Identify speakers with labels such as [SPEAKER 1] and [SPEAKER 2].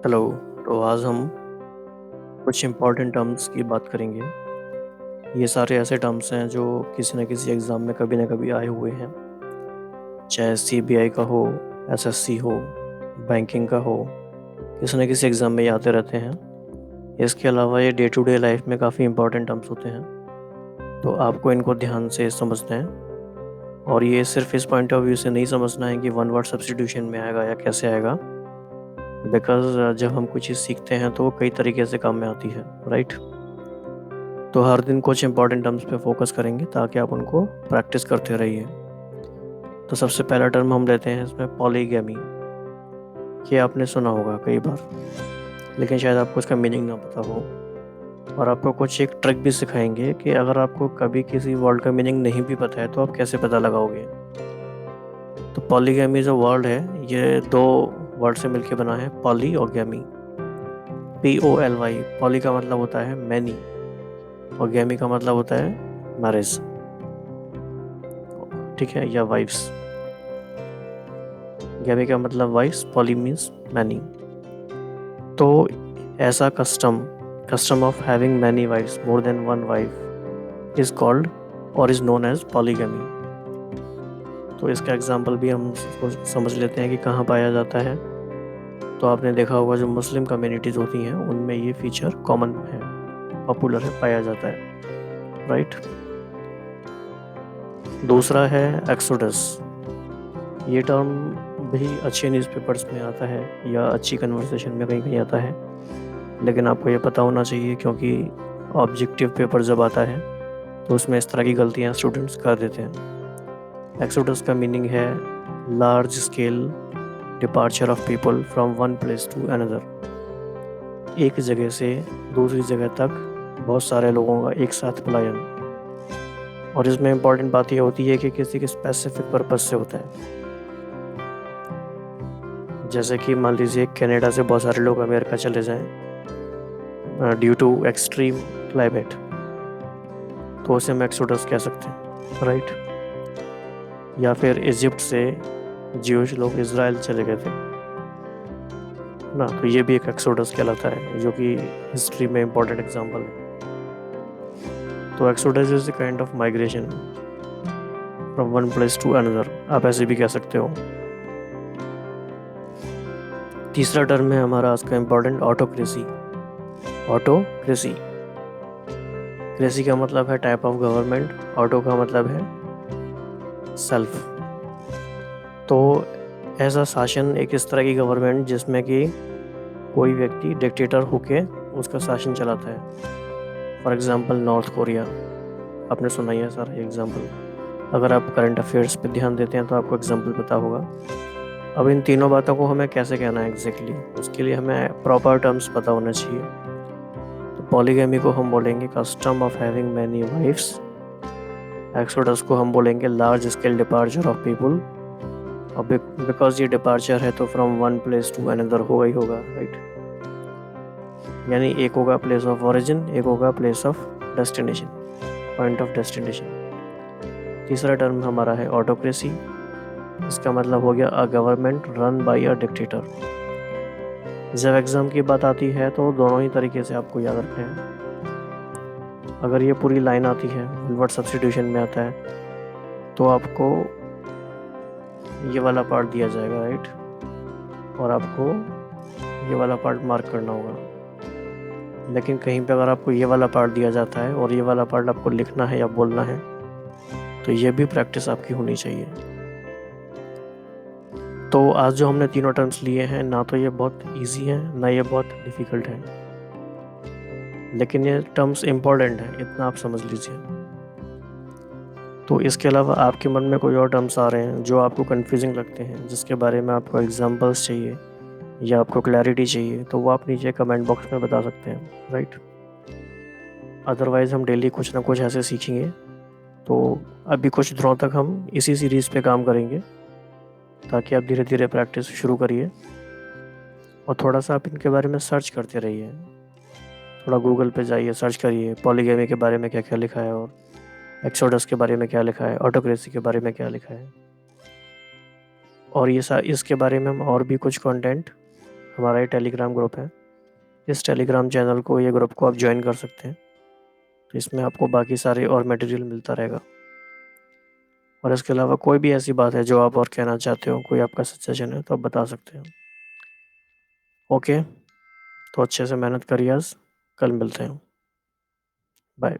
[SPEAKER 1] Hello. तो आज हम कुछ इम्पोर्टेंट टर्म्स की बात करेंगे। ये सारे ऐसे टर्म्स हैं जो किसी न किसी एग्ज़ाम में कभी ना कभी आए हुए हैं, चाहे सीबीआई का हो, एसएससी हो, बैंकिंग का हो, किसी न किसी एग्ज़ाम में ये आते रहते हैं। इसके अलावा ये डे टू डे लाइफ में काफ़ी इम्पोर्टेंट टर्म्स होते हैं, तो आपको इनको ध्यान से समझना है। और ये सिर्फ इस पॉइंट ऑफ व्यू से नहीं समझना है कि वन वर्ड सब्स्टिट्यूशन में आएगा या कैसे आएगा, बिकॉज जब हम कुछ चीज़ सीखते हैं तो वो कई तरीके से काम में आती है, राइट। तो हर दिन कुछ इंपॉर्टेंट टर्म्स पे फोकस करेंगे ताकि आप उनको प्रैक्टिस करते रहिए। तो सबसे पहला टर्म हम लेते हैं इसमें पॉलीगैमी। ये आपने सुना होगा कई बार, लेकिन शायद आपको इसका मीनिंग ना पता हो। और आपको कुछ एक ट्रिक भी सिखाएंगे कि अगर आपको कभी किसी वर्ड का मीनिंग नहीं भी पता है तो आप कैसे पता लगाओगे। तो पॉलीगैमी जो वर्ड है ये दो वर्ड से मिलकर बना है, पॉली और गैमी। POLY। पॉली का मतलब होता है मैनी और गैमी का मतलब होता है मैरिज, ठीक है, या वाइफ्स। गैमी का मतलब वाइफ्स, पॉली मीन्स मैनी। तो ऐसा custom of having many wifes, more than one wife, is called और इज नोन एज पॉलीगैमी। तो इसका एग्जाम्पल भी हम समझ लेते हैं कि कहाँ पाया जाता है। तो आपने देखा होगा जो मुस्लिम कम्युनिटीज़ होती हैं उनमें ये फीचर कॉमन है, पॉपुलर है, पाया जाता है, राइट। दूसरा है एक्सोडस। ये टर्म भी अच्छे न्यूज़पेपर्स में आता है या अच्छी कन्वर्सेशन में कहीं कहीं आता है, लेकिन आपको ये पता होना चाहिए क्योंकि ऑब्जेक्टिव पेपर जब आता है तो उसमें इस तरह की गलतियाँ स्टूडेंट्स कर देते हैं। एक्सोडस का मीनिंग है large scale departure of people from one place to another. एक जगह से दूसरी जगह तक बहुत सारे लोगों का एक साथ पलायन। और इसमें इम्पॉर्टेंट बात यह होती है कि किसी के स्पेसिफिक पर्पज से होता है। जैसे कि मान लीजिए कनाडा से बहुत सारे लोग अमेरिका चले जाएं ड्यू टू एक्सट्रीम क्लाइमेट, तो उसे हम एक्सोडस कह सकते हैं, राइट। या फिर इजिप्ट से ज्यूश लोग इज़राइल चले गए थे ना, तो ये भी एक एक्सोडस कहलाता है, जो कि हिस्ट्री में इम्पोर्टेंट एग्जाम्पल है। तो exodus is the kind of migration from one place to another, आप ऐसे भी कह सकते हो। तीसरा टर्म है हमारा आज का इम्पोर्टेंट, ऑटोक्रेसी। ऑटोक्रेसी, क्रेसी का मतलब है टाइप ऑफ गवर्नमेंट, ऑटो का मतलब है सेल्फ। तो ऐसा शासन, एक इस तरह की गवर्नमेंट जिसमें कि कोई व्यक्ति डिक्टेटर होके उसका शासन चलाता है। फॉर एग्जांपल नॉर्थ कोरिया, आपने सुना ही है सर एग्जांपल। अगर आप करंट अफेयर्स पे ध्यान देते हैं तो आपको एग्जांपल पता होगा। अब इन तीनों बातों को हमें कैसे कहना है एग्जैक्टली, उसके लिए हमें प्रॉपर टर्म्स पता होना चाहिए। तो पॉलीगैमी को हम बोलेंगे custom of having many wifes. Exodus को हम बोलेंगे large scale departure of people. और बिकॉज ये डिपार्चर है तो from one place to another होगा ही होगा, राइट। यानी एक होगा प्लेस ऑफ ओरिजिन, एक होगा place of destination, point of destination. तीसरा टर्म हमारा है ऑटोक्रेसी। इसका मतलब हो गया a government run by a dictator. जब एग्ज़ाम की बात आती है तो दोनों ही तरीके से आपको याद रखना है। अगर ये पूरी लाइन आती है, वर्ड सब्स्टिट्यूशन में आता है, तो आपको ये वाला पार्ट दिया जाएगा, राइट, और आपको ये वाला पार्ट मार्क करना होगा। लेकिन कहीं पे अगर आपको ये वाला पार्ट दिया जाता है और ये वाला पार्ट आपको लिखना है या बोलना है, तो ये भी प्रैक्टिस आपकी होनी चाहिए। तो आज जो हमने तीनों टर्म्स लिए हैं, ना तो ये बहुत इजी हैं ना ये बहुत डिफ़िकल्ट हैं, लेकिन ये टर्म्स इम्पॉर्टेंट हैं, इतना आप समझ लीजिए। तो इसके अलावा आपके मन में कोई और टर्म्स आ रहे हैं जो आपको कन्फ्यूजिंग लगते हैं, जिसके बारे में आपको एग्जांपल्स चाहिए या आपको क्लैरिटी चाहिए, तो वो आप नीचे कमेंट बॉक्स में बता सकते हैं, राइट। अदरवाइज़ हम डेली कुछ ना कुछ ऐसे सीखेंगे। तो अभी कुछ दिनों तक हम इसी सीरीज़ पे काम करेंगे ताकि आप धीरे धीरे प्रैक्टिस शुरू करिए और थोड़ा सा आप इनके बारे में सर्च करते रहिए। थोड़ा गूगल पे जाइए, सर्च करिए पॉलीगैमी के बारे में क्या क्या लिखा है, और एक्सोडस के बारे में क्या लिखा है, ऑटोक्रेसी के बारे में क्या लिखा है। और ये इसके बारे में हम और भी कुछ कंटेंट हमारा ये टेलीग्राम ग्रुप है। इस टेलीग्राम चैनल को, ये ग्रुप को आप ज्वाइन कर सकते हैं। तो इसमें आपको बाकी सारे और मटेरियल मिलता रहेगा। और इसके अलावा कोई भी ऐसी बात है जो आप और कहना चाहते हो, कोई आपका सजेशन है, तो आप बता सकते हैं। ओके, तो अच्छे से मेहनत करिए आज। कल मिलते हैं। बाय।